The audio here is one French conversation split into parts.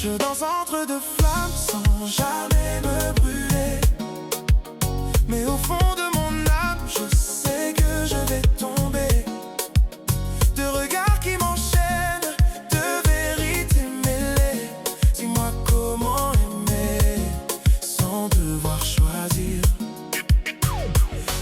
Je danse entre deux flammes sans jamais me brûler. Mais au fond de mon âme, je sais que je vais tomber. De regards qui m'enchaînent, de vérités mêlées. Dis-moi comment aimer sans devoir choisir.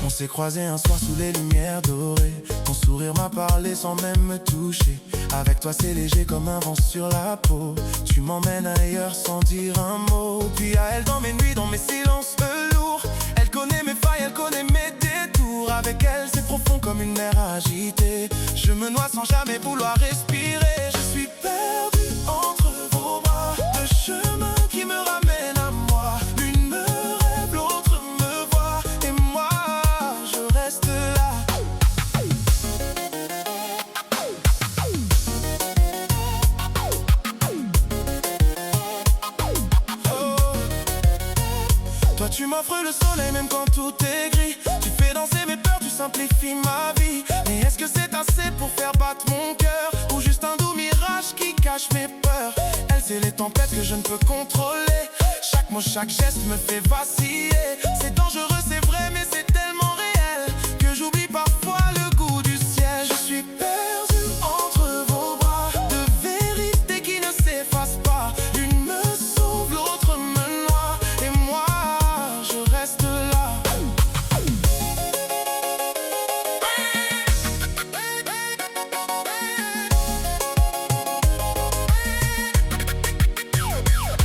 On s'est croisés un soir sous les lumières dorées. Ton sourire m'a parlé sans même me toucher. Avec toi c'est léger comme un vent sur la peau. Tu m'emmènes ailleurs sans dire un mot. Puis à elle dans mes nuits, dans mes silences velours. Elle connaît mes failles, elle connaît mes détours. Avec elle c'est profond comme une mer agitée. Je me noie sans jamais vouloir respirer. Je suis perdu entre vos bras. Le chemin qui me ramène à moi. L'une me rêve, l'autre me voit. Et moi je reste là. Toi tu m'offres le soleil même quand tout est gris. Tu fais danser mes peurs, tu simplifies ma vie. Mais est-ce que c'est assez pour faire battre mon cœur? Ou juste un doux mirage qui cache mes peurs? Elle c'est les tempêtes que je ne peux contrôler. Chaque mot, chaque geste me fait vaciller. C'est dangereux, c'est vrai, mais c'est tellement réel que j'oublie parfois le goût du ciel. Je suis perdu entre vos bras, de vérités qui ne s'effacent pas. L'une me sauve, l'autre me noie. Et moi je reste là.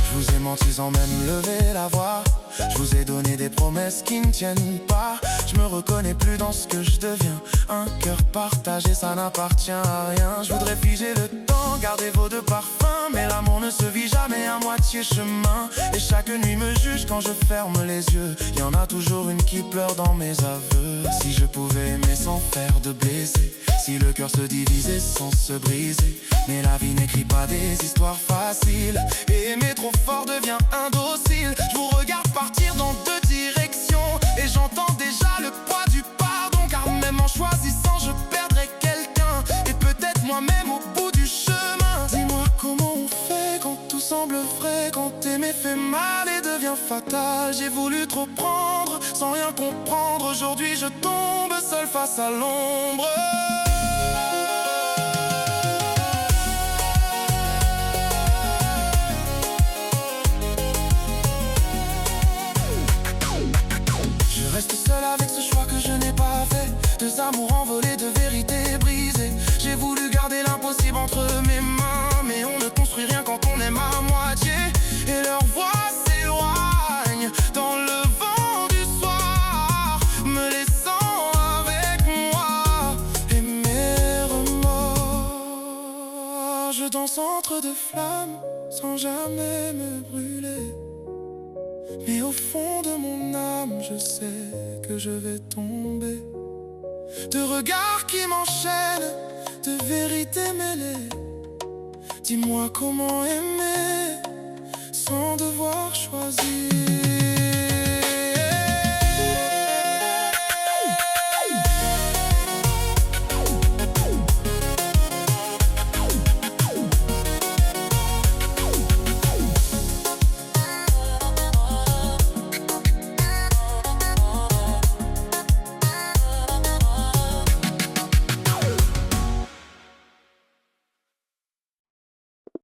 Je vous ai menti sans même lever la voix. Je vous ai donné des promesses qui ne tiennent pas. Je me reconnais plus dans ce que je deviens. Un cœur partagé, ça n'appartient à rien. Je voudrais figer le temps, garder vos deux parfums. Mais l'amour ne se vit jamais à moitié chemin. Et chaque nuit me juge quand je ferme les yeux. Y en a toujours une qui pleure dans mes aveux. Si je pouvais aimer sans faire de baiser. Si le cœur se divisait sans se briser. Mais la vie n'écrit pas des histoires faciles. Et aimer trop fort devient indocile. Je vous regarde partir dans deux directions. Et j'entends déjà le poids du pardon. Car même en choisissant je perdrai quelqu'un. Et peut-être moi-même au bout du chemin. Dis-moi comment on fait quand tout semble vrai. Quand aimer fait mal et devient fatal. J'ai voulu trop prendre sans rien comprendre. Aujourd'hui je tombe seul face à l'ombre. Je reste seul avec ce choix que je n'ai pas fait. Deux amours envolés, deux vérités brisées. J'ai voulu garder l'impossible entre mes mains. Mais on ne construit rien quand on aime à moitié. Et leur voix s'éloigne dans le vent du soir, me laissant avec moi et mes remords. Je danse entre deux flammes sans jamais me brûler. Mais au fond de mon âme, je sais que je vais tomber. De regards qui m'enchaînent, de vérités mêlées. Dis-moi comment aimer sans devoir choisir.